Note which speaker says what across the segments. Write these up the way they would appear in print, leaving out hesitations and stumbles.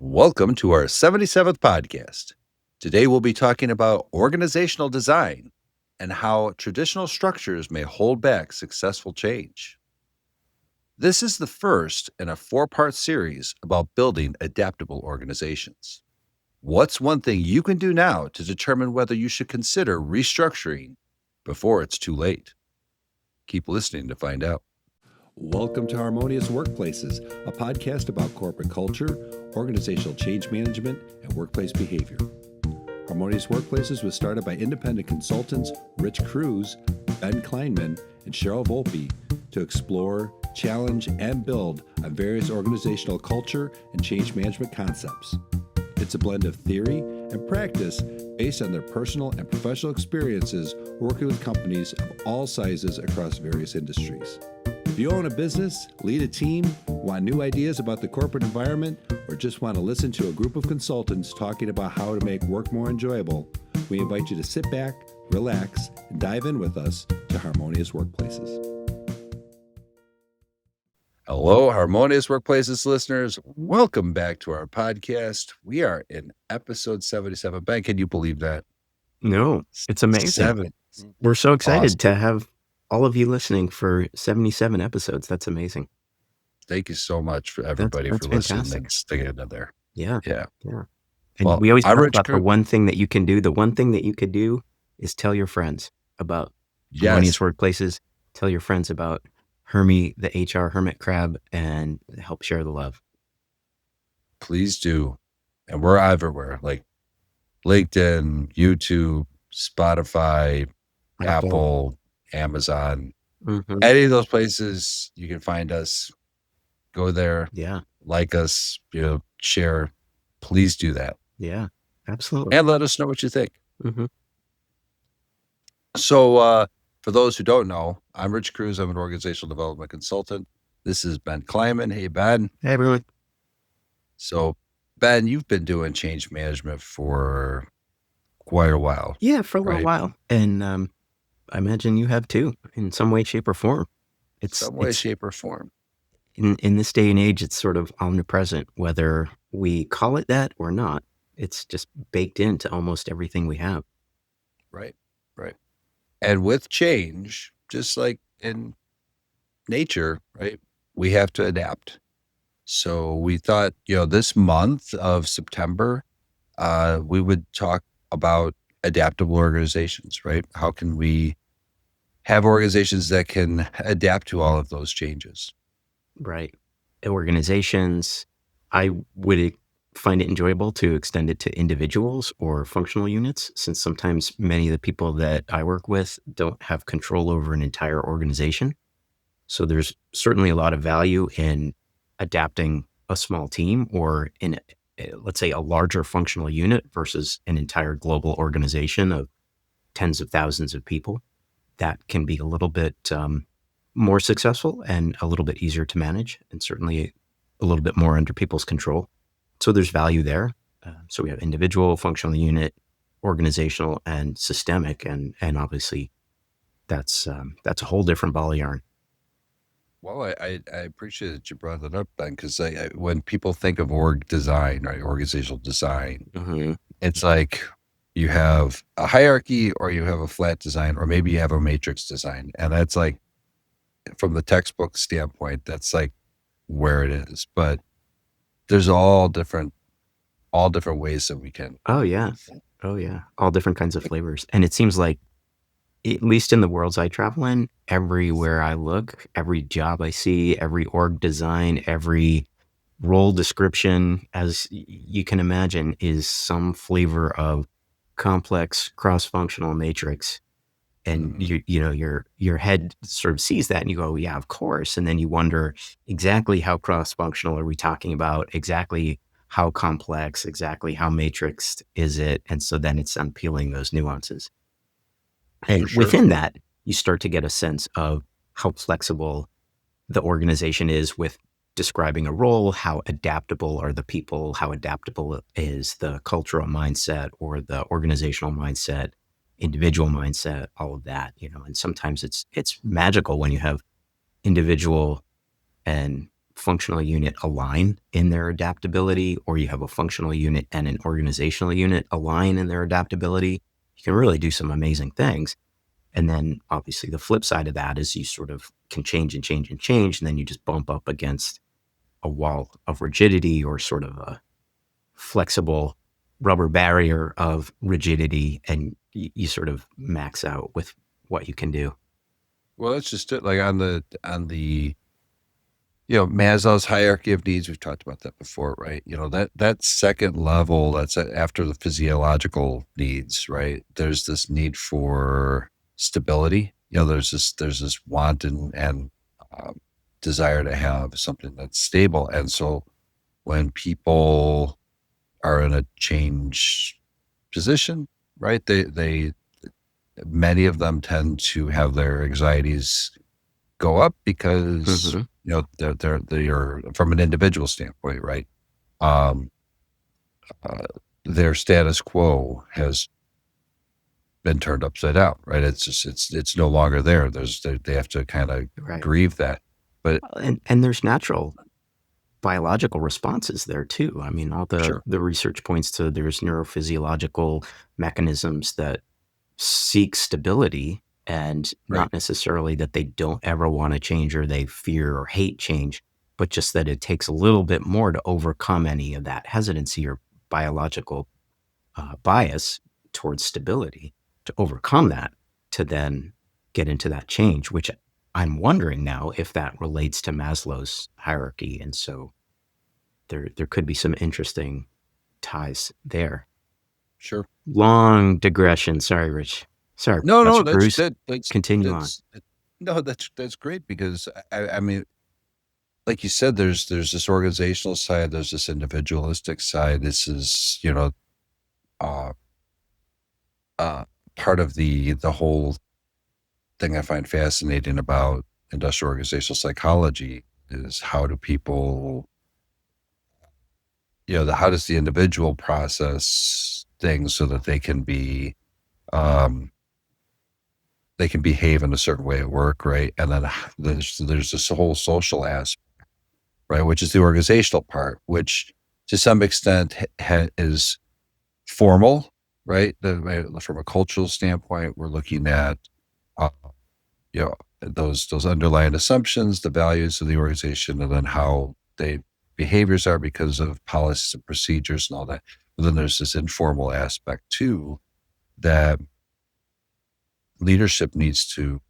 Speaker 1: Welcome to our 77th podcast. Today we'll be talking about organizational design and how traditional structures may hold back successful change. This is the first in a 4-part series about building adaptable organizations. What's one thing you can do now to determine whether you should consider restructuring before it's too late? Keep listening to find out.
Speaker 2: Welcome to Harmonious Workplaces, a podcast about corporate culture, organizational change management, and workplace behavior. Harmonious Workplaces was started by independent consultants Rich Cruz, Ben Kleinman, and Cheryl Volpe to explore, challenge, and build on various organizational culture and change management concepts. It's a blend of theory and practice based on their personal and professional experiences working with companies of all sizes across various industries. If you own a business, lead a team, want new ideas about the corporate environment, or just want to listen to a group of consultants talking about how to make work more enjoyable, we invite you to sit back, relax, and dive in with us to Harmonious Workplaces.
Speaker 1: Hello, Harmonious Workplaces listeners. Welcome back to our podcast. We are in episode 77. Ben, can you believe that?
Speaker 3: No, it's amazing. We're so excited to have all of you listening for 77 episodes. That's amazing.
Speaker 1: Thank you so much for everybody
Speaker 3: That's
Speaker 1: for listening
Speaker 3: fantastic.
Speaker 1: and sticking in there.
Speaker 3: Yeah.
Speaker 1: Yeah.
Speaker 3: And
Speaker 1: Well,
Speaker 3: we always
Speaker 1: I'm
Speaker 3: talk
Speaker 1: Rich
Speaker 3: about the
Speaker 1: Cruz.
Speaker 3: one thing that you can do. The one thing that you could do is tell your friends about Harmonious
Speaker 1: Yes,
Speaker 3: Workplaces. Tell your friends about Hermie, the HR hermit crab, and help share the love.
Speaker 1: please do. And we're everywhere, like LinkedIn, YouTube, Spotify, Apple, Amazon,
Speaker 3: Mhm.
Speaker 1: any of those places you can find us. Go there,
Speaker 3: Yeah.
Speaker 1: like us, share. Please do that.
Speaker 3: Yeah. Absolutely.
Speaker 1: And let us know what you think.
Speaker 3: hmm
Speaker 1: So for those who don't know, I'm Rich Cruz. I'm an organizational development consultant. This is Ben Kleinman. Hey, Ben.
Speaker 3: Hey, everyone.
Speaker 1: So, Ben, you've been doing change management for quite a while.
Speaker 3: Yeah, for a little
Speaker 1: Right.
Speaker 3: while. And I imagine you have too, in some way, shape, or form.
Speaker 1: Some way, shape, or form.
Speaker 3: In this day and age, it's sort of omnipresent, whether we call it that or not. It's just baked into almost everything we have.
Speaker 1: Right. And with change, just like in nature, right, we have to adapt. So we thought, this month of September, we would talk about adaptable organizations, right? How can we have organizations that can adapt to all of those changes?
Speaker 3: Right. Organizations, I would find it enjoyable to extend it to individuals or functional units, since sometimes many of the people that I work with don't have control over an entire organization. So there's certainly a lot of value in adapting a small team or in, let's say, a larger functional unit versus an entire global organization of tens of thousands of people. That can be a little bit more successful and a little bit easier to manage, and certainly a little bit more under people's control. So there's value there. So we have individual, functional unit, organizational, and systemic, and obviously that's a whole different ball of yarn.
Speaker 1: Well, I appreciate that you brought that up, Ben, because when people think of org design, right, organizational design,
Speaker 3: Mm-hmm.
Speaker 1: it's like you have a hierarchy or you have a flat design, or maybe you have a matrix design. And that's like, from the textbook standpoint, that's like where it is. But there's all different ways that we can.
Speaker 3: Oh yeah, all different kinds of flavors. And it seems like, at least in the worlds I travel in, everywhere I look, every job I see, every org design, every role description, as you can imagine, is some flavor of complex cross-functional matrix. And your head sort of sees that and you go, yeah, of course. And then you wonder, exactly how cross-functional are we talking about? Exactly how complex, exactly how matrixed is it? And so then it's unpeeling those nuances. And
Speaker 1: sure.
Speaker 3: within that, you start to get a sense of how flexible the organization is with describing a role, how adaptable are the people, how adaptable is the cultural mindset or the organizational mindset, individual mindset, all of that, and sometimes it's magical when you have individual and functional unit align in their adaptability, or you have a functional unit and an organizational unit align in their adaptability, you can really do some amazing things. And then obviously the flip side of that is you sort of can change and change and change, and then you just bump up against a wall of rigidity or sort of a flexible rubber barrier of rigidity, and you sort of max out with what you can do.
Speaker 1: Well, that's just it. Like on the Maslow's hierarchy of needs, we've talked about that before, right? That second level, that's after the physiological needs, right? There's this need for stability. There's this want and desire to have something that's stable. And so when people are in a change position, right, they many of them tend to have their anxieties go up because they're from an individual standpoint, right? Um, their status quo has been turned upside down, right? It's no longer there. They have to kind of grieve that, but
Speaker 3: and there's natural biological responses there too. I mean, all the research points to there's neurophysiological mechanisms that seek stability, and not necessarily that they don't ever want to change or they fear or hate change, but just that it takes a little bit more to overcome any of that hesitancy or biological bias towards stability, to overcome that, to then get into that change, which I'm wondering now if that relates to Maslow's hierarchy. And so there could be some interesting ties there.
Speaker 1: Sure.
Speaker 3: Long digression. Sorry, Rich. Sorry.
Speaker 1: No,
Speaker 3: Bruce. Continue on.
Speaker 1: No, that's great, because I mean, like you said, there's this organizational side, there's this individualistic side. This is, part of the whole thing I find fascinating about industrial organizational psychology is how do people, how does the individual process things so that they can be, they can behave in a certain way at work, right? And then there's this whole social aspect, right, which is the organizational part, which to some extent is formal, right? From a cultural standpoint, we're looking at, those underlying assumptions, the values of the organization, and then how they behaviors are because of policies and procedures and all that. But then there's this informal aspect too that leadership needs to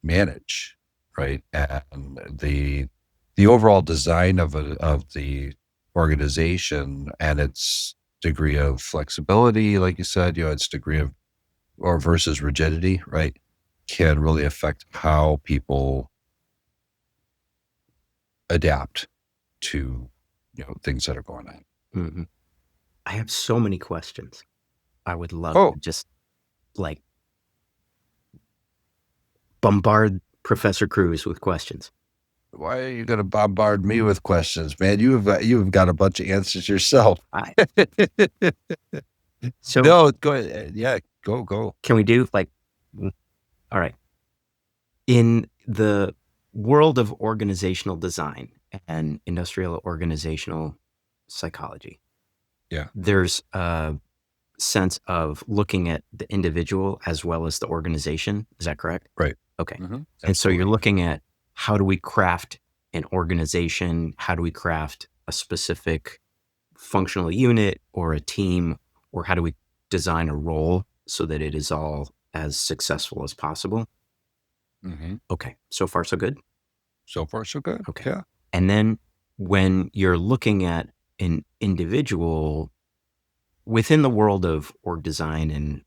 Speaker 1: manage, right? And the overall design of the organization and its degree of flexibility, like you said, its degree of or versus rigidity, right, can really affect how people adapt to things that are going on.
Speaker 3: Mm-hmm. I have so many questions. I would love to just bombard Professor Cruz with questions.
Speaker 1: Why are you going to bombard me with questions, man? You've got a bunch of answers yourself.
Speaker 3: So
Speaker 1: no, go ahead. Yeah, go.
Speaker 3: Can we do all right. In the world of organizational design and industrial organizational psychology, there's a sense of looking at the individual as well as the organization. Is that correct?
Speaker 1: Right.
Speaker 3: Okay. Mm-hmm. And so you're looking at how do we craft an organization? How do we craft a specific functional unit or a team? Or how do we design a role so that it is all as successful as possible?
Speaker 1: Mm-hmm.
Speaker 3: Okay. So far, so good?
Speaker 1: So far, so good.
Speaker 3: Okay. Yeah. And then when you're looking at an individual within the world of org design and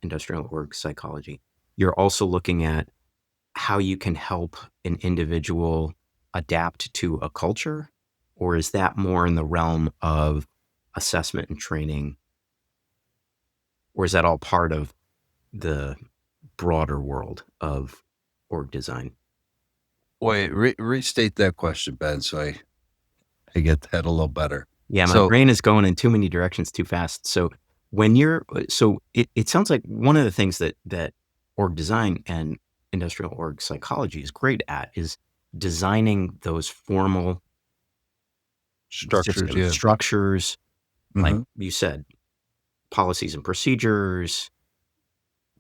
Speaker 3: industrial org psychology, you're also looking at how you can help an individual adapt to a culture? Or is that more in the realm of assessment and training? Or is that all part of the broader world of org design?
Speaker 1: Wait, restate that question, Ben, so I get that a little better.
Speaker 3: Yeah, my brain is going in too many directions too fast. So it sounds like one of the things that org design and industrial org psychology is great at is designing those formal
Speaker 1: Structures,
Speaker 3: system
Speaker 1: yeah.
Speaker 3: structures, like
Speaker 1: Mhm.
Speaker 3: you said, policies and procedures,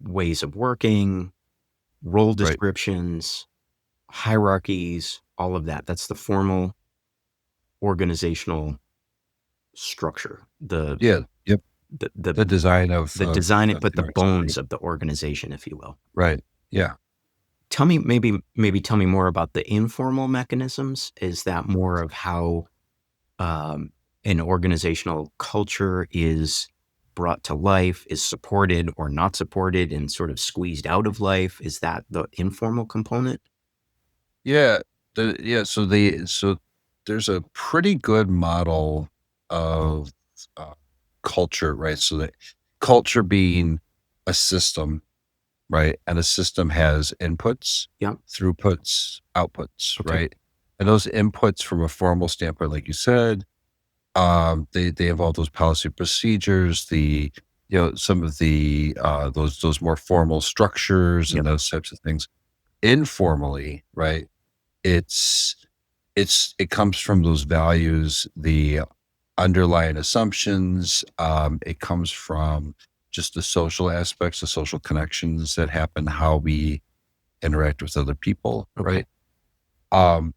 Speaker 3: ways of working, role
Speaker 1: Right.
Speaker 3: descriptions, hierarchies, all of that. That's the formal organizational structure,
Speaker 1: Yeah. Yep.
Speaker 3: the the
Speaker 1: The design
Speaker 3: the design,
Speaker 1: of
Speaker 3: but
Speaker 1: the
Speaker 3: the
Speaker 1: organization.
Speaker 3: bones of the organization, if you will.
Speaker 1: Right. Yeah.
Speaker 3: Tell me, maybe tell me more about the informal mechanisms. Is that more of how um, an organizational culture is brought to life, is supported or not supported, and sort of squeezed out of life? Is that the informal component?
Speaker 1: Yeah. So there's a pretty good model of uh, culture, right? So that culture being a system, right? And a system has inputs,
Speaker 3: Yeah.
Speaker 1: throughputs, outputs,
Speaker 3: Okay.
Speaker 1: right? And those inputs from a formal standpoint, like you said, they involve those policy procedures, some of the those more formal structures and
Speaker 3: Yep.
Speaker 1: those types of things. Informally, right? It's it comes from those values, the underlying assumptions. It comes from just the social aspects, the social connections that happen, how we interact with other people,
Speaker 3: Okay.
Speaker 1: right? Um,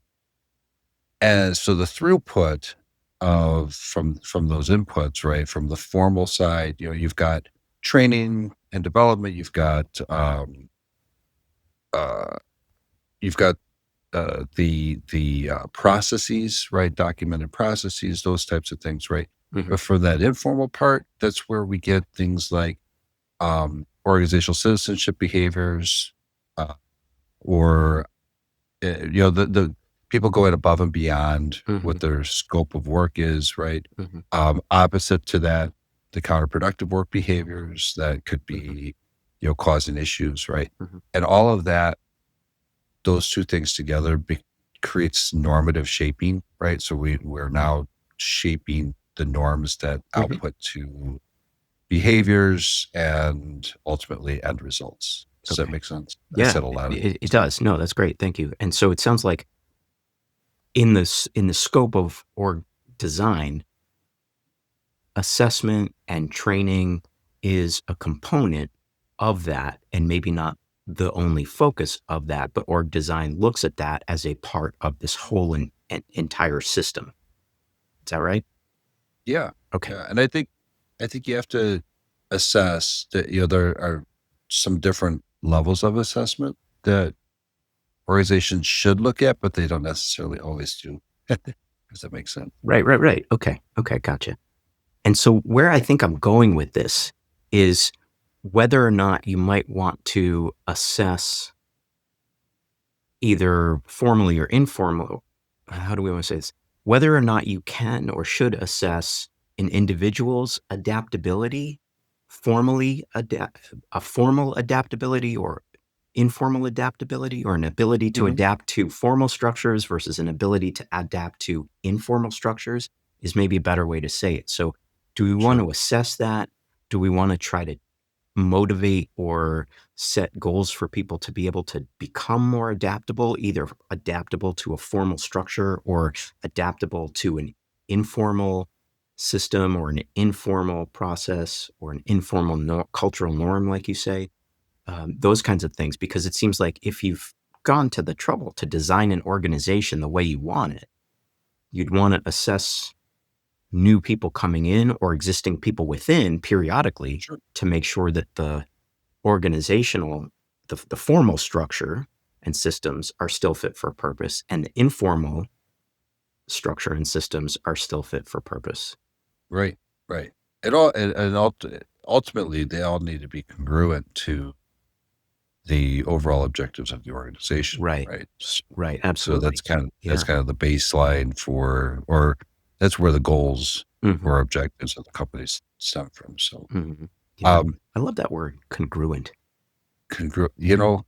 Speaker 1: and so the throughput of from those inputs, right, from the formal side, you've got training and development, uh, you've got the processes, right, documented processes, those types of things, right.
Speaker 3: Hmm.
Speaker 1: But for that informal part, that's where we get things like organizational citizenship behaviors, uh, or the people going above and beyond
Speaker 3: Hmm.
Speaker 1: what their scope of work is, right?
Speaker 3: Hmm.
Speaker 1: Opposite to that, the counterproductive work behaviors that could
Speaker 3: Hmm.
Speaker 1: be, causing issues, right?
Speaker 3: Hmm.
Speaker 1: And all of that, those two things together creates normative shaping, right? So we're now shaping the norms that
Speaker 3: Hmm.
Speaker 1: output to behaviors and ultimately end results. Does that
Speaker 3: Okay.
Speaker 1: make sense? I
Speaker 3: Yeah,
Speaker 1: said a lot of
Speaker 3: it
Speaker 1: things.
Speaker 3: does. No, that's great. Thank you. And so it sounds like in the scope of org design, assessment and training is a component of that, and maybe not the only focus of that, but org design looks at that as a part of this whole entire system. Is that right?
Speaker 1: Yeah,
Speaker 3: Okay.
Speaker 1: yeah, and I think you have to assess that, there are some different levels of assessment that organizations should look at, but they don't necessarily always do. Does that make sense?
Speaker 3: Right, right, right. Okay. Okay, gotcha. And so where I think I'm going with this is whether or not you might want to assess either formally or informal. How do we want to say this? Whether or not you can or should assess an individual's adaptability, a formal adaptability or informal adaptability, or an ability to
Speaker 1: Mhm.
Speaker 3: adapt to formal structures versus an ability to adapt to informal structures is maybe a better way to say it. So, do we want
Speaker 1: Sure.
Speaker 3: to assess that? Do we want to try to motivate or set goals for people to be able to become more adaptable, either adaptable to a formal structure or adaptable to an informal system or an informal process or an informal cultural norm, like you say, those kinds of things. Because it seems like if you've gone to the trouble to design an organization the way you want it, you'd want to assess new people coming in or existing people within periodically
Speaker 1: Sure.
Speaker 3: to make sure that the organizational, the formal structure and systems are still fit for purpose, and the informal structure and systems are still fit for purpose.
Speaker 1: Right, right. It all and ultimately, they all need to be congruent to the overall objectives of the organization,
Speaker 3: Right.
Speaker 1: right?
Speaker 3: Right.
Speaker 1: So
Speaker 3: Absolutely.
Speaker 1: that's
Speaker 3: Yeah.
Speaker 1: kind of the baseline for, or that's where the goals
Speaker 3: Hmm.
Speaker 1: or objectives of the companies stem from. So,
Speaker 3: Hmm. Yeah.
Speaker 1: um,
Speaker 3: I love that word, congruent.
Speaker 1: you know,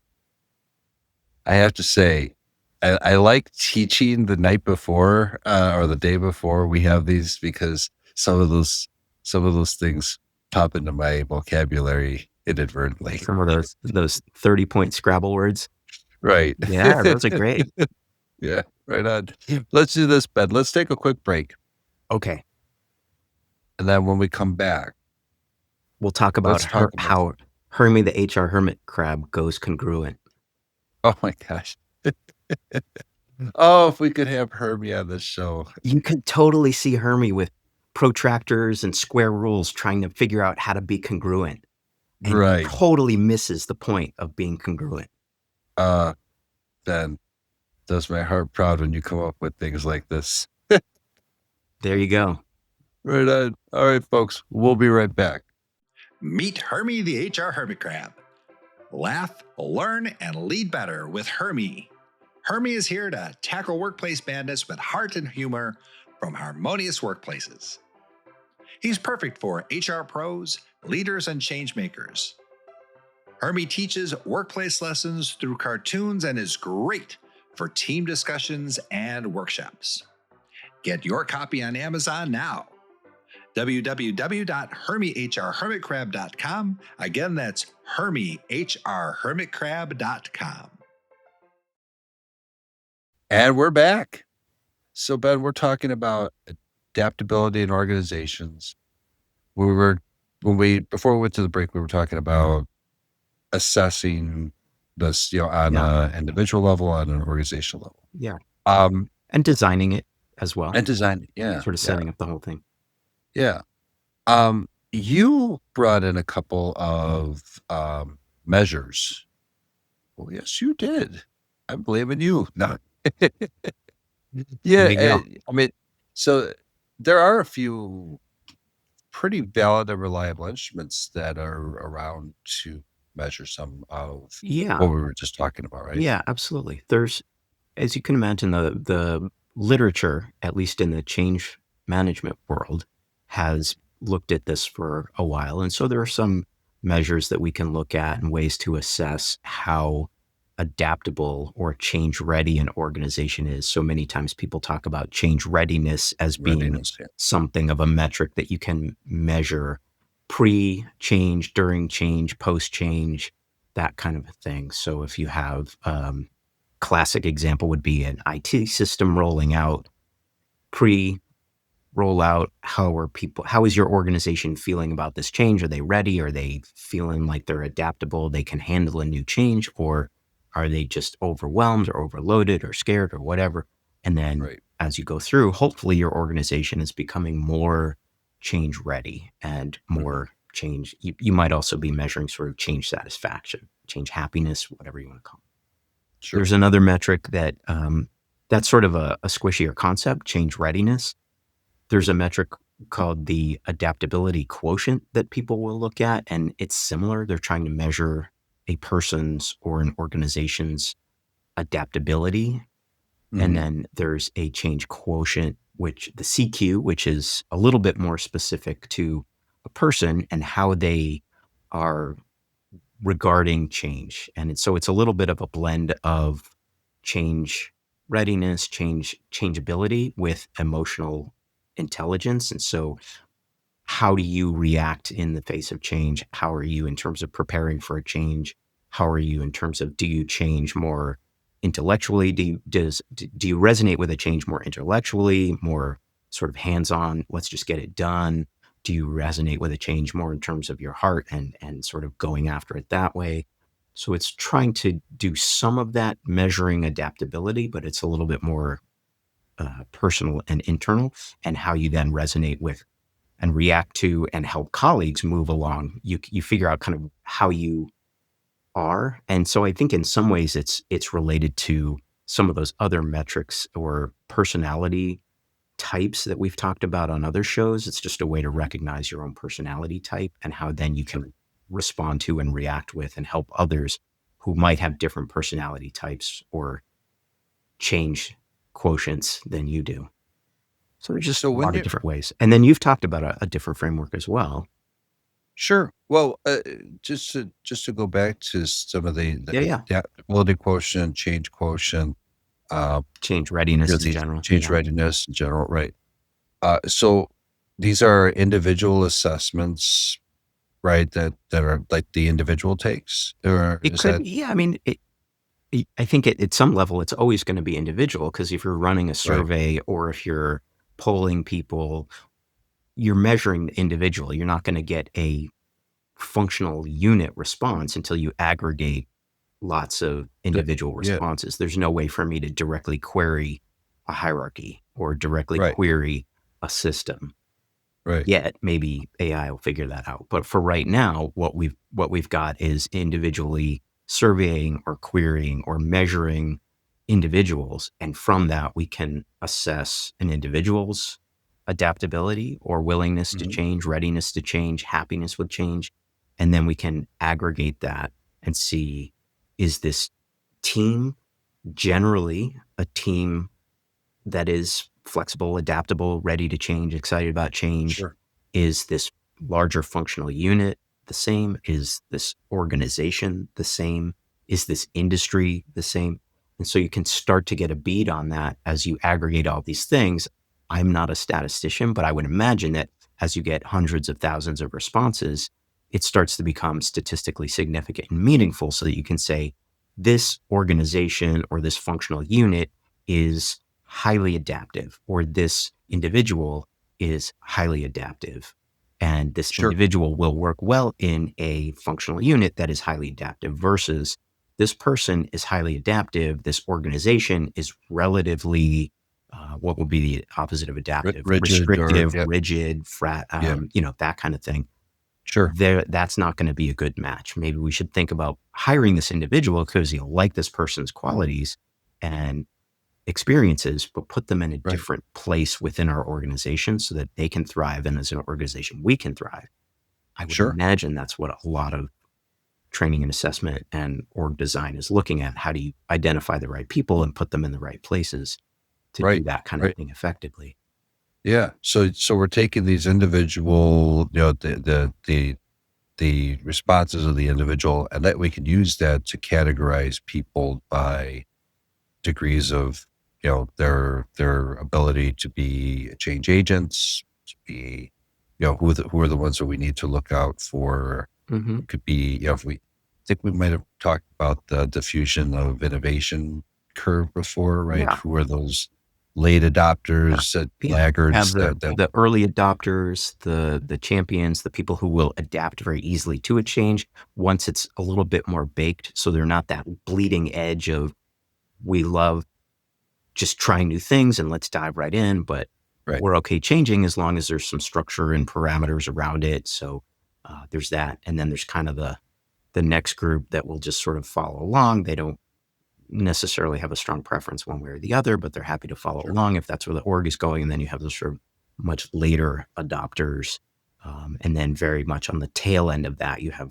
Speaker 1: I have to say, I like teaching the night before, or the day before we have these, because some of those things pop into my vocabulary inadvertently.
Speaker 3: Some of those 30-point Scrabble words.
Speaker 1: Right.
Speaker 3: Yeah, those are great.
Speaker 1: Yeah, right on. Let's do this, Ben. Let's take a quick break.
Speaker 3: Okay.
Speaker 1: And then when we come back,
Speaker 3: We'll talk about
Speaker 1: let's talk about,
Speaker 3: how Hermie the HR hermit crab goes congruent.
Speaker 1: oh my gosh. Oh, if we could have Herbie on this show.
Speaker 3: You can totally see Hermie with protractors and square rules trying to figure out how to be congruent. And he
Speaker 1: Right.
Speaker 3: totally misses the point of being congruent.
Speaker 1: Then does my heart proud when you come up with things like this.
Speaker 3: There you go.
Speaker 1: Right on. All right, folks, we'll be right back.
Speaker 2: Meet Hermie the HR Hermit Crab. Laugh, learn, and lead better with Hermie. Hermie is here to tackle workplace madness with heart and humor from Harmonious Workplaces. He's perfect for HR pros, leaders, and change makers. Hermie teaches workplace lessons through cartoons and is great for team discussions and workshops. Get your copy on Amazon now. www.hermiehrhermitcrab.com. Again, that's hermiehrhermitcrab.com.
Speaker 1: And we're back. So, Ben, we're talking about adaptability in organizations. Before we went to the break, we were talking about assessing this, on an individual level, on an organizational level.
Speaker 3: Yeah. And designing it as well.
Speaker 1: And design, yeah.
Speaker 3: Sort of setting up the whole thing.
Speaker 1: Yeah. You brought in a couple of measures. Well, yes, you did. I'm blaming you. No. Yeah. I mean, so there are a few pretty valid and reliable instruments that are around to measure some of what we were just talking about, right?
Speaker 3: Yeah, absolutely. There's, as you can imagine, the literature, at least in the change management world, has looked at this for a while. And so there are some measures that we can look at and ways to assess how adaptable or change ready an organization is. So many times people talk about change readiness as being something of a metric that you can measure pre-change, during change, post-change, that kind of a thing. So if you have classic example would be an IT system rolling out, pre-rollout, how is your organization feeling about this change? Are they ready? Are they feeling like they're adaptable, they can handle a new change? Or are they just overwhelmed or overloaded or scared or whatever? And then as you go through, hopefully your organization is becoming more change ready and more change. You might also be measuring sort of change satisfaction, change happiness, whatever you want to call it. Sure. There's another metric that that's sort of a squishier concept, change readiness. There's a metric called the adaptability quotient that people will look at, and it's similar. They're trying to measure a person's or an organization's adaptability. And then there's a change quotient, which the CQ, which is a little bit more specific to a person and how they are regarding change. And so it's a little bit of a blend of change readiness, changeability with emotional intelligence. And so how do you react in the face of change? How are you in terms of preparing for a change? How are you in terms of, do you change more intellectually? Do you resonate with a change more intellectually, more sort of hands-on, let's just get it done? Do you resonate with a change more in terms of your heart and sort of going after it that way? So it's trying to do some of that measuring adaptability, but it's a little bit more personal and internal, and how you then resonate with and react to and help colleagues move along. You figure out kind of how you are. And so I think in some ways it's related to some of those other metrics or personality types that we've talked about on other shows. It's just a way to recognize your own personality type and how then you can respond to and react with and help others who might have different personality types or change quotients than you do. So there's just a lot of different ways. And then you've talked about a different framework as well.
Speaker 1: Sure. Well, just to go back to some of the adaptability quotient, change quotient,
Speaker 3: change readiness in general.
Speaker 1: Change readiness in general, right? So these are individual assessments, right? That are like the individual takes. Or
Speaker 3: it could, I mean, I think at some level it's always going to be individual, because if you're running a survey or if you're polling people, you're measuring the individual. You're not going to get a functional unit response until you aggregate lots of individual
Speaker 1: Yeah.
Speaker 3: responses. There's no way for me to directly query a hierarchy or directly
Speaker 1: Right.
Speaker 3: query a system.
Speaker 1: Right.
Speaker 3: Yet maybe AI will figure that out. But for right now, what we've got is individually surveying or querying or measuring individuals, and from that we can assess an individual's adaptability or willingness to
Speaker 1: Mhm.
Speaker 3: change, readiness to change, happiness with change, and then we can aggregate that and see, is this team generally a team that is flexible, adaptable, ready to change, excited about change?
Speaker 1: Sure.
Speaker 3: Is this larger functional unit the same? Is this organization the same? Is this industry the same? And so you can start to get a bead on that as you aggregate all these things. I'm not a statistician, but I would imagine that as you get hundreds of thousands of responses, it starts to become statistically significant and meaningful so that you can say this organization or this functional unit is highly adaptive, or this individual is highly adaptive. And this
Speaker 1: Sure.
Speaker 3: individual will work well in a functional unit that is highly adaptive versus this person is highly adaptive. This organization is relatively, what would be the opposite of adaptive?
Speaker 1: Rigid or
Speaker 3: Restrictive, rigid,
Speaker 1: yeah.
Speaker 3: that kind of thing.
Speaker 1: Sure.
Speaker 3: That's not going to be a good match. Maybe we should think about hiring this individual because you like this person's qualities and experiences, but put them in a
Speaker 1: Right.
Speaker 3: different place within our organization so that they can thrive. And as an organization, we can thrive. I would
Speaker 1: Sure.
Speaker 3: imagine that's what a lot of training and assessment and org design is looking at. How do you identify the right people and put them in the right places to do
Speaker 1: Right.
Speaker 3: that kind of
Speaker 1: Right.
Speaker 3: thing effectively?
Speaker 1: Yeah. So we're taking these individual, the responses of the individual, and that we can use that to categorize people by degrees of, their ability to be change agents, to be, who are the ones that we need to look out for.
Speaker 3: Mm-hmm.
Speaker 1: It could be, if we think we might have talked about the diffusion of innovation curve before, right?
Speaker 3: Yeah.
Speaker 1: Who are those late adopters,
Speaker 3: Have
Speaker 1: laggards that
Speaker 3: the early adopters, the champions, the people who will adapt very easily to a change once it's a little bit more baked. So they're not that bleeding edge of, we love just trying new things and let's dive right in, but
Speaker 1: right.
Speaker 3: we're okay changing as long as there's some structure and parameters around it. So there's that. And then there's kind of the next group that will just sort of follow along. They don't necessarily have a strong preference one way or the other, but they're happy to follow
Speaker 1: Sure.
Speaker 3: along if that's where the org is going. And then you have those sort of much later adopters. And then very much on the tail end of that, you have,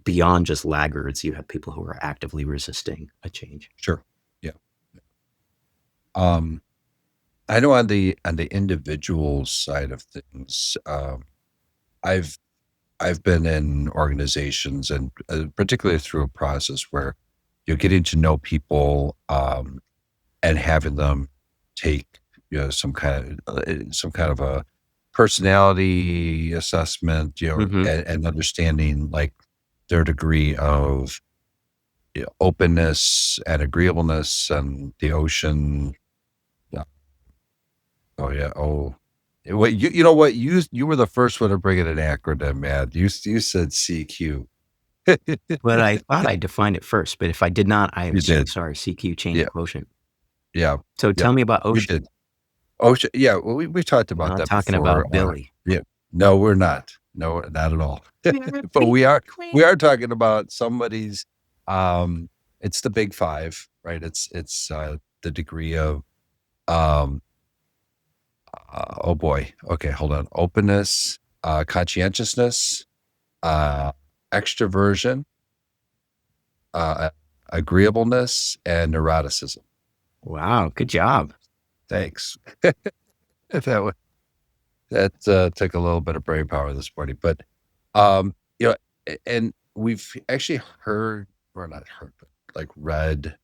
Speaker 3: beyond just laggards, you have people who are actively resisting a change.
Speaker 1: Sure. Yeah. I know on the individual side of things, I've been in organizations, and particularly through a process where you're getting to know people, and having them take, some kind of a personality assessment,
Speaker 3: Mm-hmm.
Speaker 1: and understanding like their degree of, openness and agreeableness and the ocean. Yeah. Oh yeah. Oh, what you know what you were the first one to bring in an acronym, man. You said CQ.
Speaker 3: But I thought I defined it first, but if I did not, I am
Speaker 1: You
Speaker 3: so
Speaker 1: did.
Speaker 3: sorry. CQ change
Speaker 1: Yeah.
Speaker 3: quotient.
Speaker 1: Yeah.
Speaker 3: So
Speaker 1: Yep.
Speaker 3: tell me about
Speaker 1: You
Speaker 3: ocean.
Speaker 1: did. Ocean. Yeah. Well, we talked
Speaker 3: We're
Speaker 1: about
Speaker 3: not
Speaker 1: that
Speaker 3: talking
Speaker 1: before.
Speaker 3: about Billy.
Speaker 1: Yeah. No, we're not. No, not at all. But we are talking about somebody's, it's the big five, right? It's the degree of, um oh boy. Okay, hold on. Openness, conscientiousness, extroversion, uh, agreeableness, and neuroticism.
Speaker 3: Wow, good job.
Speaker 1: Thanks. That was, that took a little bit of brain power this morning, but and we've actually heard, or not heard, but like read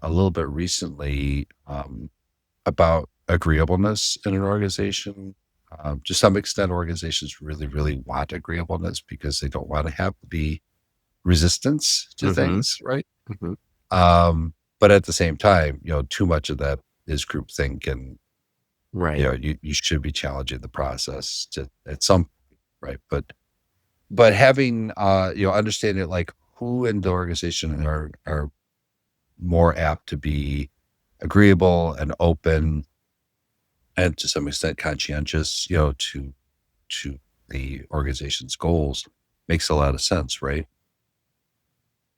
Speaker 1: a little bit recently, about agreeableness in an organization. To some extent, organizations really, really want agreeableness because they don't want to have to be resistance to
Speaker 3: Mm-hmm.
Speaker 1: things, right?
Speaker 3: Mm-hmm.
Speaker 1: But at the same time, too much of that is groupthink, and
Speaker 3: Right.
Speaker 1: You should be challenging the process to at some right. But having understanding like who in the organization are more apt to be agreeable and open and to some extent conscientious, to the organization's goals makes a lot of sense, right?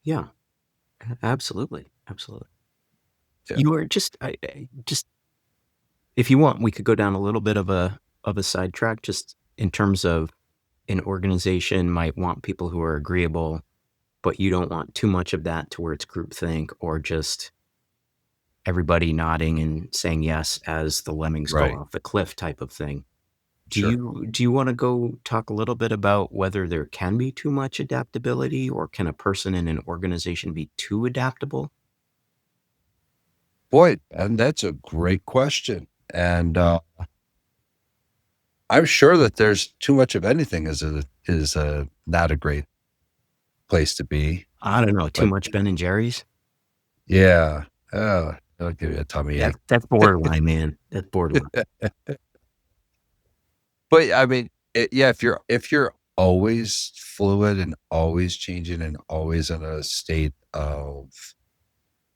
Speaker 3: Yeah. Absolutely. Absolutely.
Speaker 1: Yeah.
Speaker 3: You are just if you want, we could go down a little bit of a sidetrack just in terms of an organization might want people who are agreeable, but you don't want too much of that to where it's groupthink or just everybody nodding and saying yes as the lemmings go
Speaker 1: Right.
Speaker 3: off the cliff type of thing.
Speaker 1: Sure.
Speaker 3: Do you want to go talk a little bit about whether there can be too much adaptability or can a person in an organization be too adaptable?
Speaker 1: Boy, and that's a great question. And I'm sure that there's too much of anything is a not a great place to be.
Speaker 3: I don't know, too
Speaker 1: But
Speaker 3: much Ben and Jerry's?
Speaker 1: yeah, that'll give you a tummy ache.
Speaker 3: That's borderline, man. That's borderline.
Speaker 1: But I mean, yeah, if you're always fluid and always changing and always in a state of,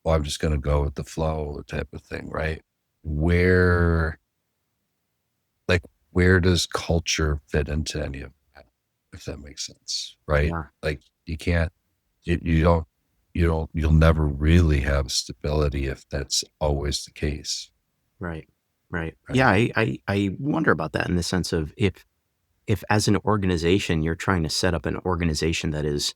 Speaker 1: well, I'm just going to go with the flow type of thing, right? Where, like, where does culture fit into any of that? If that makes sense, right?
Speaker 3: Yeah.
Speaker 1: Like, you can't, you don't, you'll never really have stability if that's always the case,
Speaker 3: Right. Right.
Speaker 1: right?
Speaker 3: Yeah, I wonder about that in the sense of if as an organization you're trying to set up an organization that is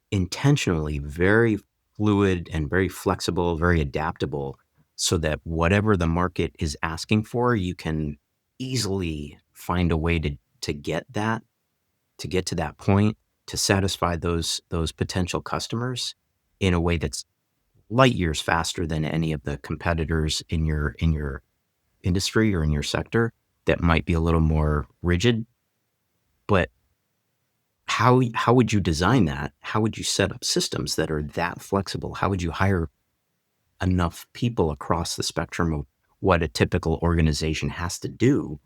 Speaker 3: intentionally very fluid and very flexible, very adaptable, so that whatever the market is asking for, you can easily find a way to get that, to get to that point, to satisfy those potential customers in a way that's light years faster than any of the competitors in your industry or in your sector that might be a little more rigid. But how would you design that? How would you set up systems that are that flexible? How would you hire enough people across the spectrum of what a typical organization has to do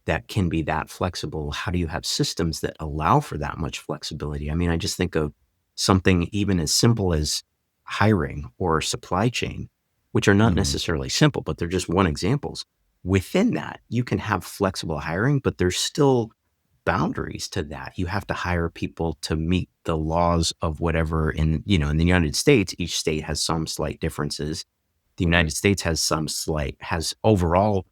Speaker 3: that can be that flexible? How do you have systems that allow for that much flexibility? I mean, I just think of something even as simple as hiring or supply chain, which are not
Speaker 1: Mhm.
Speaker 3: necessarily simple, but they're just one examples. Within that, you can have flexible hiring, but there's still boundaries to that. You have to hire people to meet the laws of whatever in the United States, each state has some slight differences. The United
Speaker 1: Right.
Speaker 3: States has overall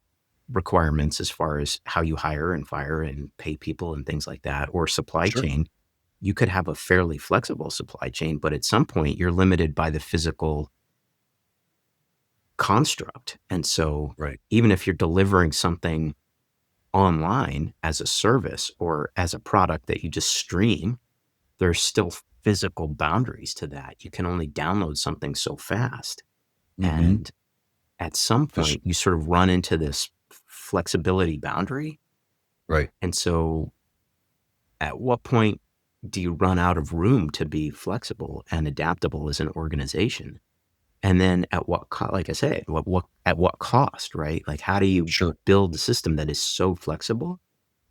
Speaker 3: requirements as far as how you hire and fire and pay people and things like that, or supply
Speaker 1: Sure.
Speaker 3: chain. You could have a fairly flexible supply chain, but at some point you're limited by the physical construct. And so
Speaker 1: Right.
Speaker 3: even if you're delivering something online as a service or as a product that you just stream, there's still physical boundaries to that. You can only download something so fast.
Speaker 1: Mhm.
Speaker 3: And at some
Speaker 1: For su
Speaker 3: point, you sort of run into this flexibility boundary.
Speaker 1: Right.
Speaker 3: And so at what point do you run out of room to be flexible and adaptable as an organization? And then at what like I said, what at what cost, right? Like how do you
Speaker 1: Sure.
Speaker 3: build a system that is so flexible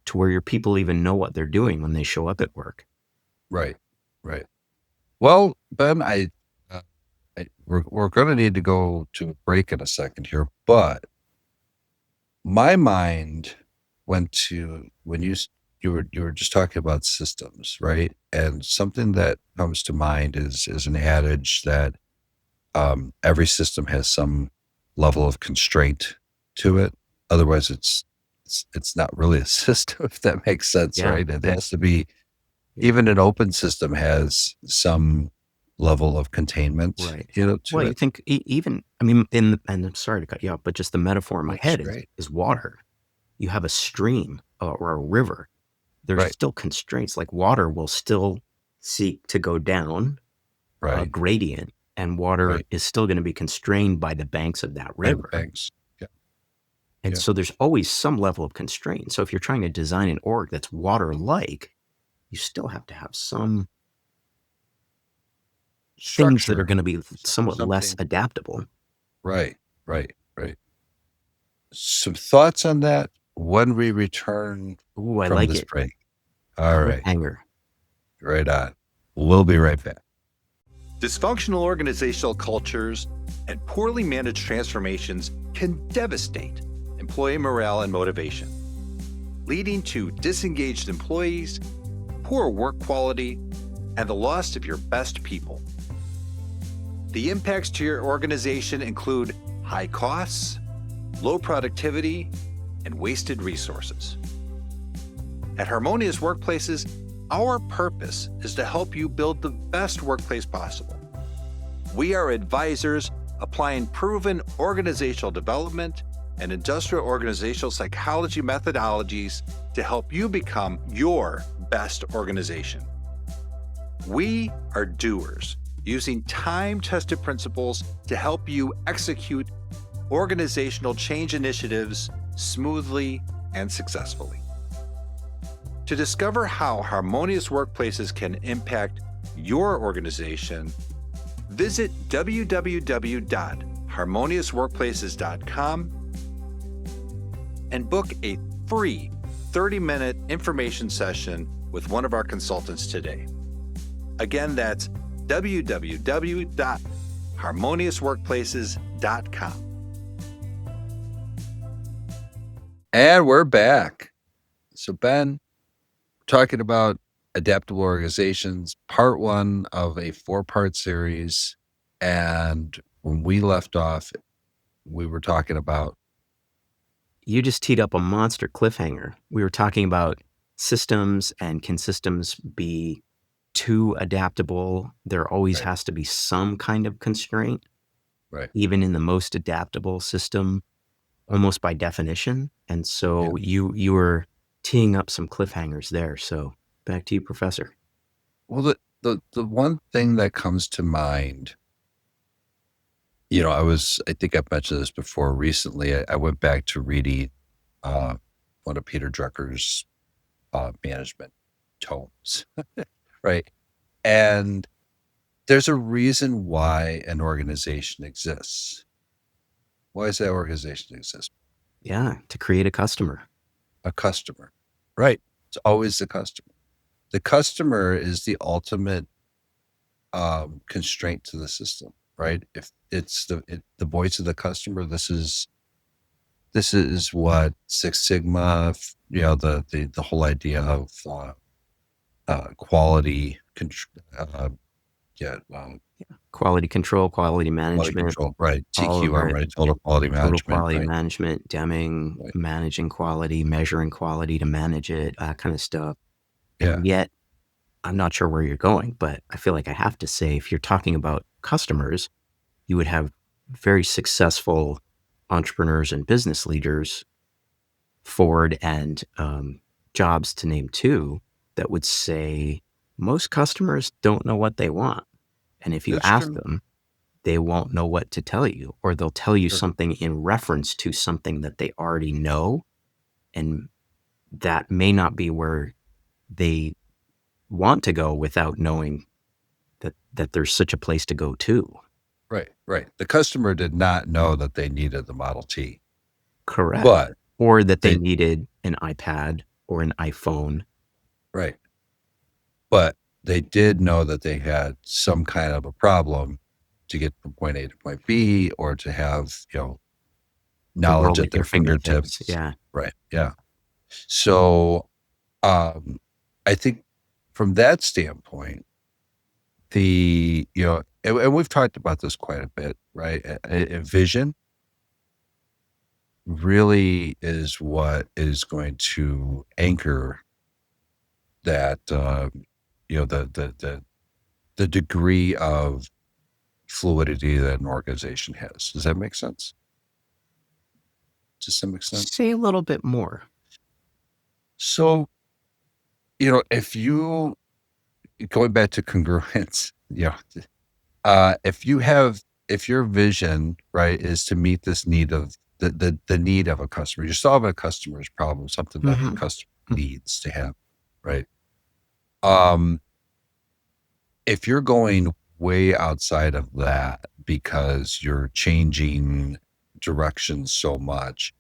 Speaker 3: to where your people even know what they're doing when they show up at work?
Speaker 1: Right. Right. Well, Ben, uh, we're gonna need to go to a break in a second here, but my mind went to when you were just talking about systems, right? And something that comes to mind is an adage that every system has some level of constraint to it. Otherwise, it's not really a system, if that makes sense,
Speaker 3: Yeah.
Speaker 1: right? It has to be.
Speaker 3: Yeah.
Speaker 1: Even an open system has some level of containment,
Speaker 3: Right.
Speaker 1: to
Speaker 3: Well, you
Speaker 1: it.
Speaker 3: think even, I mean, and I'm sorry to cut you off, but just the metaphor in my
Speaker 1: That's
Speaker 3: head
Speaker 1: great.
Speaker 3: is water. You have a stream or a river. There's
Speaker 1: Right,
Speaker 3: still constraints. Like water will still seek to go down a
Speaker 1: right,
Speaker 3: gradient, and water
Speaker 1: right.
Speaker 3: is still going to be constrained by the banks of that
Speaker 1: By the
Speaker 3: river.
Speaker 1: banks. Yeah,
Speaker 3: And
Speaker 1: yeah.
Speaker 3: so there's always some level of constraint. So if you're trying to design an org that's water like, you still have to have some things that are
Speaker 1: Structure.
Speaker 3: going to be somewhat less
Speaker 1: Something.
Speaker 3: adaptable.
Speaker 1: Right, right, right. some thoughts on that when we return
Speaker 3: Ooh, I
Speaker 1: from
Speaker 3: like
Speaker 1: this
Speaker 3: it.
Speaker 1: break. All right,
Speaker 3: Cliffhanger.
Speaker 1: right on. We'll be right back. Dysfunctional organizational cultures and poorly managed transformations can devastate employee morale and motivation, leading to disengaged employees, poor work quality, and the loss of your best people. The impacts to your organization include high costs, low productivity, and wasted resources. At Harmonious Workplaces, our purpose is to help you build the best workplace possible. We are advisors applying proven organizational development and industrial organizational psychology methodologies to help you become your best organization. We are doers, using time-tested principles to help you execute organizational change initiatives smoothly and successfully. To discover how harmonious workplaces can impact your organization, visit www.harmoniousworkplaces.com and book a free 30-minute information session with one of our consultants today. Again, that's www.harmoniousworkplaces.com. And we're back. So, Ben, talking about adaptable organizations, part 1 of a 4-part series. And when we left off, we were talking about...
Speaker 3: You just teed up a monster cliffhanger. We were talking about systems, and can systems be too adaptable? There always
Speaker 1: Right.
Speaker 3: has to be some kind of constraint,
Speaker 1: Right.
Speaker 3: even in the most adaptable system, almost by definition. And so you were teeing up some cliffhangers there. So back to you, Professor.
Speaker 1: Well, the one thing that comes to mind, I think I've mentioned this before recently. I went back to reading one of Peter Drucker's management tomes, right? And there's a reason why an organization exists. Why does that organization exist?
Speaker 3: Yeah, to create a customer.
Speaker 1: A customer, right? It's always the customer. The customer is the ultimate constraint to the system, right? If it's the voice of the customer, this is what Six Sigma, the whole idea of quality
Speaker 3: Quality control, quality management,
Speaker 1: control, right?
Speaker 3: all of
Speaker 1: TQM,
Speaker 3: it.
Speaker 1: right? Total quality
Speaker 3: Total
Speaker 1: management,
Speaker 3: quality
Speaker 1: right?
Speaker 3: management, Deming,
Speaker 1: Right.
Speaker 3: managing quality, measuring quality to manage it, that kind of stuff.
Speaker 1: Yeah.
Speaker 3: And yet, I'm not sure where you're going, but I feel like I have to say, if you're talking about customers, you would have very successful entrepreneurs and business leaders, Ford and Jobs to name two, that would say most customers don't know what they want. And if you
Speaker 1: That's
Speaker 3: ask
Speaker 1: true.
Speaker 3: them, they won't know what to tell you, or they'll tell you
Speaker 1: Sure.
Speaker 3: something in reference to something that they already know. And that may not be where they want to go without knowing that there's such a place to go to.
Speaker 1: Right. The customer did not know that they needed the Model T.
Speaker 3: Correct.
Speaker 1: But
Speaker 3: Or that they needed an iPad or an iPhone.
Speaker 1: Right. But they did know that they had some kind of a problem to get from point A to point B, or to have,
Speaker 3: The
Speaker 1: knowledge
Speaker 3: world
Speaker 1: at
Speaker 3: at your
Speaker 1: their
Speaker 3: fingertips.
Speaker 1: fingertips.
Speaker 3: Yeah.
Speaker 1: Right. Yeah. So I think from that standpoint, and we've talked about this quite a bit, right? A vision really is what is going to anchor that, the degree of fluidity that an organization has. Does that make sense? To some extent.
Speaker 3: Say a little bit more.
Speaker 1: So, if you, going back to congruence, if your vision, right, is to meet this need of the need of a customer, you're solving a customer's problem, something that the customer needs to have, right? If you're going way outside of that because you're changing directions so much,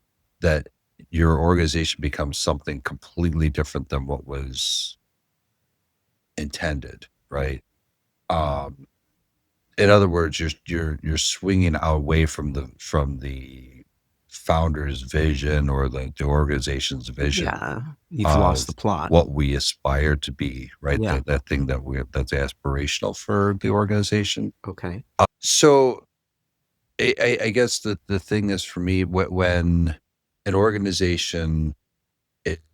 Speaker 1: that your organization becomes something completely different than what was intended, right? Um, in other words, you're swinging away from the founder's vision or the organization's vision
Speaker 3: Yeah, you've lost
Speaker 1: of
Speaker 3: the plot.
Speaker 1: what we aspire to be, right?
Speaker 3: Yeah.
Speaker 1: That thing that's aspirational for the organization.
Speaker 3: Okay.
Speaker 1: So I guess the thing is for me when an organization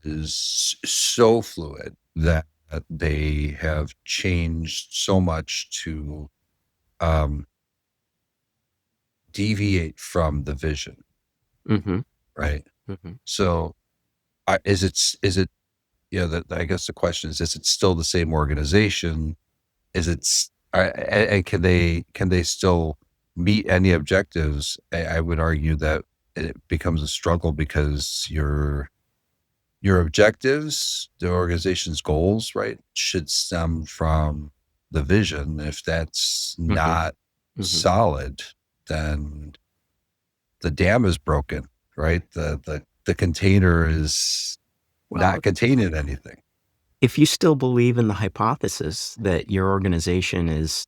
Speaker 1: is so fluid that they have changed so much to um, deviate from the vision,
Speaker 3: Mhm.
Speaker 1: right?
Speaker 3: Mhm.
Speaker 1: So is it I guess the question is it still the same organization? Is it and can they still meet any objectives? I would argue that it becomes a struggle because your objectives, the organization's goals, right, should stem from the vision. If that's
Speaker 3: Mhm.
Speaker 1: not
Speaker 3: Mhm.
Speaker 1: solid, then the dam is broken, right? The container is
Speaker 3: Well,
Speaker 1: not containing anything.
Speaker 3: if you still believe in the hypothesis that your organization is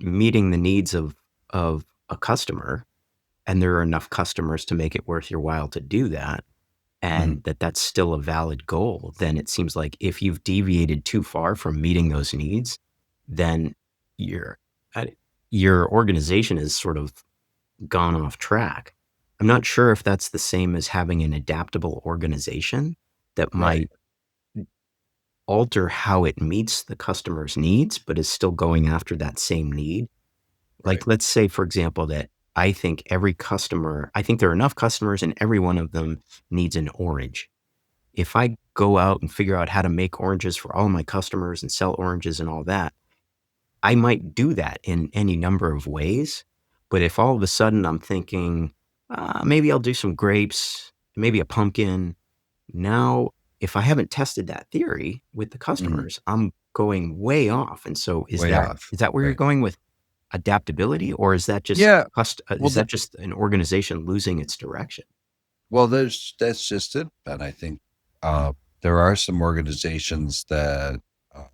Speaker 3: meeting the needs of a customer, and there are enough customers to make it worth your while to do that,
Speaker 1: Mhm.
Speaker 3: and that's still a valid goal, then it seems like if you've deviated too far from meeting those needs, then your uh, your organization has sort of gone off track. I'm not sure if that's the same as having an adaptable organization that
Speaker 1: Right,
Speaker 3: might alter how it meets the customer's needs, but is still going after that same need.
Speaker 1: right.
Speaker 3: Like, let's say, for example, that I think there are enough customers and every one of them needs an orange. If I go out and figure out how to make oranges for all my customers and sell oranges and all that, I might do that in any number of ways. But if all of a sudden I'm thinking, maybe I'll do some grapes, maybe a pumpkin. Now, if I haven't tested that theory with the
Speaker 1: Mhm.
Speaker 3: customers, I'm going way off. And so
Speaker 1: Way off.
Speaker 3: is that where you're
Speaker 1: Right.
Speaker 3: going with adaptability, or
Speaker 1: Yeah. Well,
Speaker 3: is that just an organization losing its direction?
Speaker 1: that's just it. And I think uh, there are some organizations that, uh,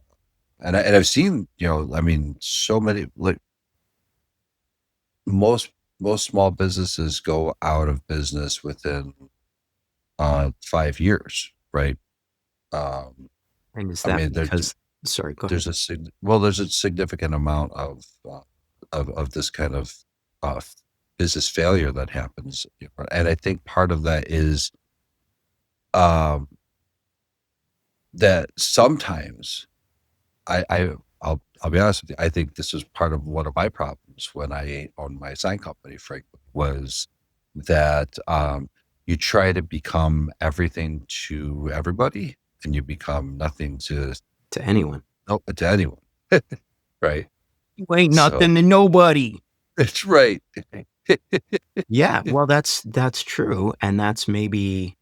Speaker 1: and I've seen, I mean, so many like most most small businesses go out of business within 5 years, right? Um,
Speaker 3: And is
Speaker 1: I
Speaker 3: that
Speaker 1: mean,
Speaker 3: because sorry, go ahead.
Speaker 1: there's a significant amount of this kind of uh, business failure that happens, and I think part of that is um, that sometimes I'll be honest with you. I think this was part of one of my problems when I owned my sign company, frankly, was that you try to become everything to everybody, and you become nothing
Speaker 3: To anyone.
Speaker 1: to anyone, right?
Speaker 3: You ain't
Speaker 1: So
Speaker 3: nothing to nobody.
Speaker 1: it's right.
Speaker 3: Yeah, well, that's true, and that's maybe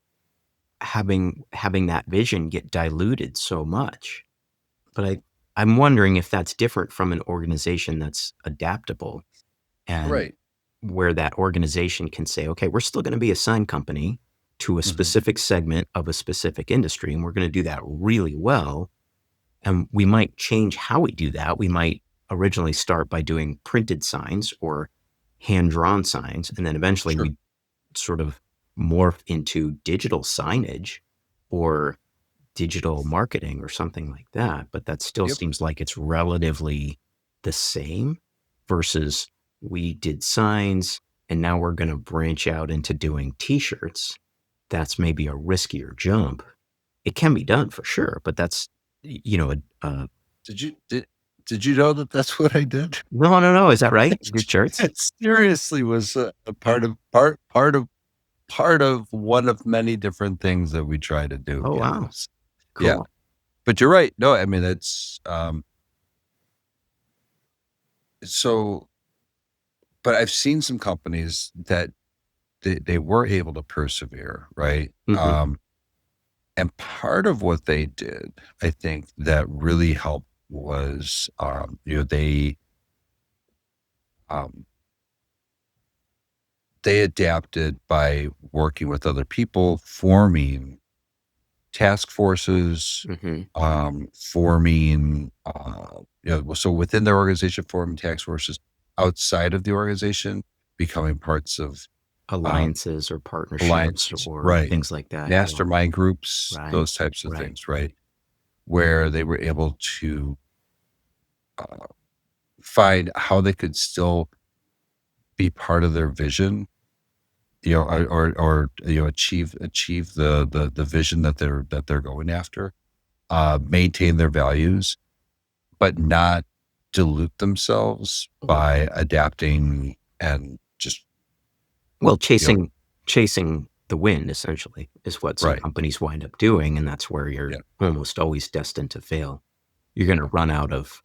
Speaker 3: having that vision get diluted so much. But I'm wondering if that's different from an organization that's adaptable and
Speaker 1: Right.
Speaker 3: where that organization can say, "Okay, we're still gonna be a sign company to a
Speaker 1: Mhm.
Speaker 3: specific segment of a specific industry, and we're gonna do that really well, and we might change how we do that. We might originally start by doing printed signs or hand-drawn signs, and then eventually
Speaker 1: Sure.
Speaker 3: we sort of morph into digital signage or digital marketing or something like that, but that still
Speaker 1: Yep.
Speaker 3: seems like it's relatively the same versus we did signs and now we're going to branch out into doing t-shirts. That's maybe a riskier jump. It can be done for sure, but that's
Speaker 1: Did you did you know that that's what I did?
Speaker 3: no, is that right? You did shirts?
Speaker 1: It seriously was a part of one of many different things that we try to do.
Speaker 3: Oh,
Speaker 1: Yeah.
Speaker 3: wow.
Speaker 1: Yeah.
Speaker 3: Cool.
Speaker 1: But you're right. No, I mean, so, but I've seen some companies that they were able to persevere, right?
Speaker 3: Hmm.
Speaker 1: And part of what they did, I think that really helped was, they, um, they adapted by working with other people, forming task forces,
Speaker 3: Hmm.
Speaker 1: forming, so within their organization, forming task forces, outside of the organization, becoming parts of
Speaker 3: Alliances or partnerships
Speaker 1: alliances,
Speaker 3: or
Speaker 1: right?
Speaker 3: things like that. Yeah.
Speaker 1: Mastermind groups,
Speaker 3: Right.
Speaker 1: those types of
Speaker 3: Right.
Speaker 1: things, right? Where they were able to uh, find how they could still be part of their vision, or achieve the vision that they're going after, maintain their values, but not dilute themselves
Speaker 3: Well,
Speaker 1: by adapting and just,
Speaker 3: well,
Speaker 1: you know,
Speaker 3: chasing the wind essentially is what some
Speaker 1: right.
Speaker 3: companies wind up doing, and that's where you're
Speaker 1: Yeah.
Speaker 3: almost always destined to fail. You're going to run out of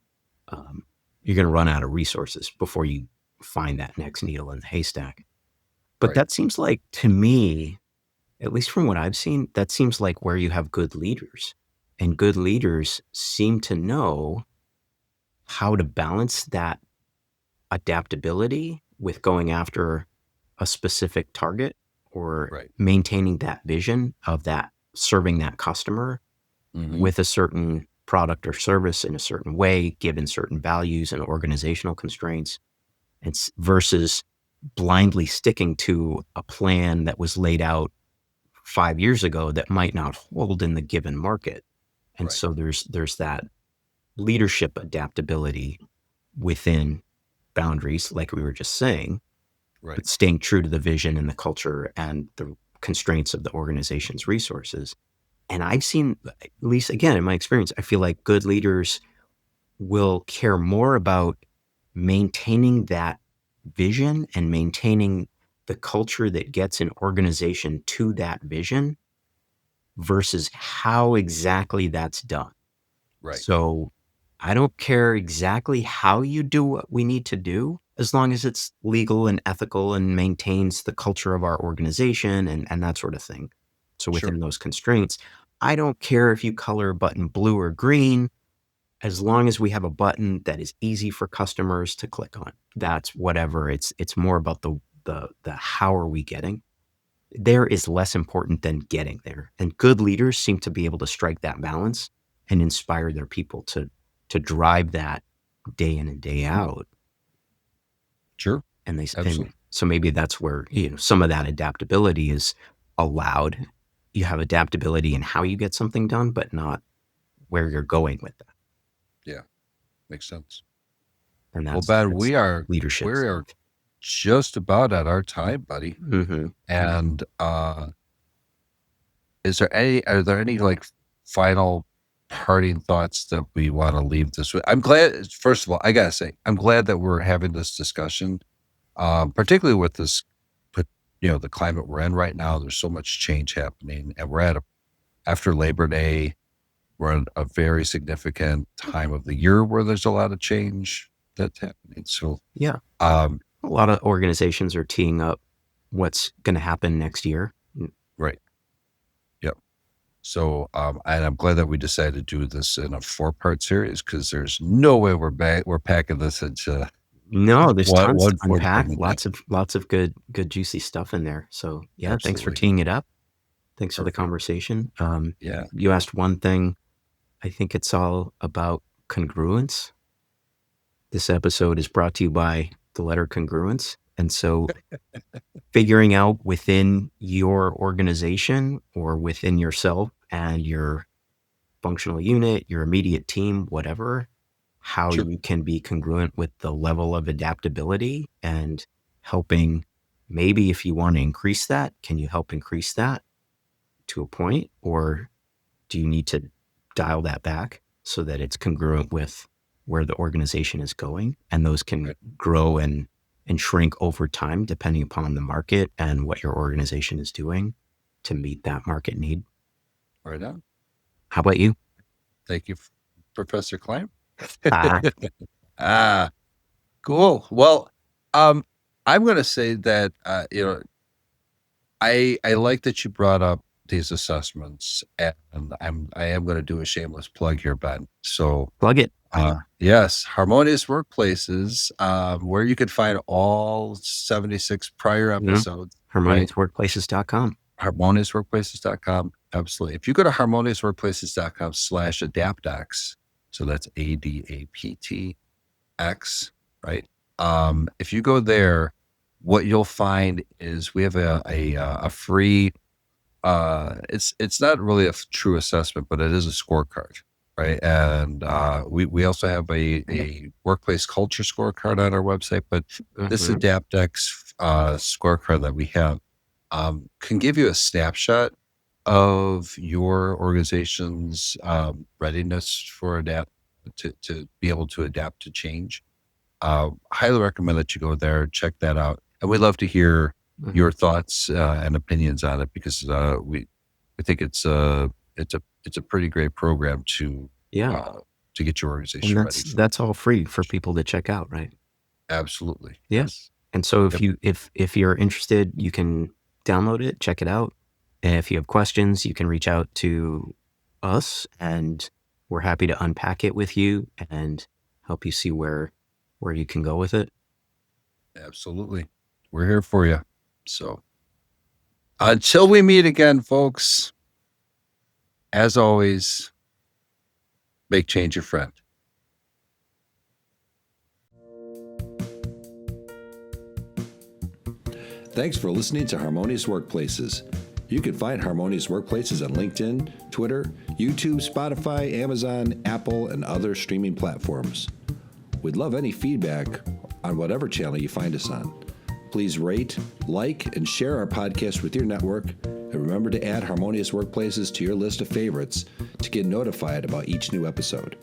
Speaker 3: um, you're going to run out of resources before you find that next needle in the haystack. But
Speaker 1: Right.
Speaker 3: that seems like to me, at least from what I've seen, that seems like where you have good leaders, and good leaders seem to know how to balance that adaptability with going after a specific target or
Speaker 1: Right.
Speaker 3: maintaining that vision of that serving that customer
Speaker 1: Hmm.
Speaker 3: with a certain product or service in a certain way, given certain values and organizational constraints, versus blindly sticking to a plan that was laid out 5 years ago that might not hold in the given market. And
Speaker 1: Right.
Speaker 3: so there's that leadership adaptability within boundaries, like we were just saying,
Speaker 1: Right.
Speaker 3: but staying true to the vision and the culture and the constraints of the organization's resources. And I've seen, at least again in my experience, I feel like good leaders will care more about maintaining that vision and maintaining the culture that gets an organization to that vision versus how exactly that's done.
Speaker 1: Right.
Speaker 3: So I don't care exactly how you do what we need to do, as long as it's legal and ethical and maintains the culture of our organization and that sort of thing. So
Speaker 1: Sure.
Speaker 3: within those constraints, I don't care if you color a button blue or green, as long as we have a button that is easy for customers to click on. That's whatever. It's more about the how are we getting there is less important than getting there. And good leaders seem to be able to strike that balance and inspire their people to drive that day in and day out.
Speaker 1: Sure.
Speaker 3: And
Speaker 1: Absolutely.
Speaker 3: so maybe that's where, some of that adaptability is allowed. You have adaptability in how you get something done, but not where you're going with that.
Speaker 1: Yeah. Makes sense.
Speaker 3: And
Speaker 1: Well,
Speaker 3: that's
Speaker 1: Ben,
Speaker 3: that's
Speaker 1: we
Speaker 3: leadership
Speaker 1: are
Speaker 3: stuff.
Speaker 1: just about at our time, buddy.
Speaker 3: Hmm.
Speaker 1: And are there any like final parting thoughts that we want to leave this with? I'm glad, first of all, I gotta say, I'm glad that we're having this discussion, particularly with this, put, the climate we're in right now. There's so much change happening, and after Labor Day, we're in a very significant time of the year where there's a lot of change that's happening. So,
Speaker 3: Yeah.
Speaker 1: um,
Speaker 3: A lot of organizations are teeing up what's going to happen next year.
Speaker 1: right. Yep. So, and I'm glad that we decided to do this in a 4-part series because there's no way we're packing this into
Speaker 3: No, there's tons to
Speaker 1: one
Speaker 3: unpack.
Speaker 1: 40-minute.
Speaker 3: Lots of good juicy stuff in there. So yeah, thanks for
Speaker 1: Absolutely.
Speaker 3: teeing it up. Thanks for the
Speaker 1: Perfect.
Speaker 3: conversation.
Speaker 1: Yeah.
Speaker 3: You asked one thing. I think it's all about congruence. This episode is brought to you by the letter congruence. And so figuring out within your organization or within yourself and your functional unit, your immediate team, whatever, how
Speaker 1: Sure.
Speaker 3: you can be congruent with the level of adaptability and helping. Maybe if you want to increase that, can you help increase that to a point? Or do you need to dial that back so that it's congruent with where the organization is going? And those can
Speaker 1: Right.
Speaker 3: grow and shrink over time depending upon the market and what your organization is doing to meet that market need.
Speaker 1: Right on.
Speaker 3: How about you?
Speaker 1: Thank you, Professor Klein.
Speaker 3: Ah,
Speaker 1: Ah, cool. Well, I'm going to say that, I like that you brought up these assessments, and I am going to do a shameless plug here, Ben. So,
Speaker 3: Plug it.
Speaker 1: yes, Harmonious Workplaces, where you can find all 76 prior episodes, right?
Speaker 3: HarmoniousWorkplaces.com.
Speaker 1: HarmoniousWorkplaces.com. Absolutely. If you go to HarmoniousWorkplaces.com/AdaptX, so that's ADAPTX, right? If you go there, what you'll find is we have a free. It's not really a true assessment, but it is a scorecard, right? And we also have a workplace culture scorecard on our website, but this AdaptX scorecard that we have can give you a snapshot of your organization's readiness for to be able to adapt to change. Highly recommend that you go there, check that out, and we'd love to hear your thoughts and opinions on it, because we think it's a pretty great program to get your organization
Speaker 3: And
Speaker 1: ready.
Speaker 3: that's all free for people to check out, right?
Speaker 1: Absolutely.
Speaker 3: Yes. And so if you're interested, you can download it, check it out. And if you have questions, you can reach out to us, and we're happy to unpack it with you and help you see where you can go with it.
Speaker 1: Absolutely. We're here for you. So until we meet again, folks, as always, make change your friend.
Speaker 2: Thanks for listening to Harmonious Workplaces. You can find Harmonious Workplaces on LinkedIn, Twitter, YouTube, Spotify, Amazon, Apple, and other streaming platforms. We'd love any feedback on whatever channel you find us on. Please rate, like, and share our podcast with your network, and remember to add Harmonious Workplaces to your list of favorites to get notified about each new episode.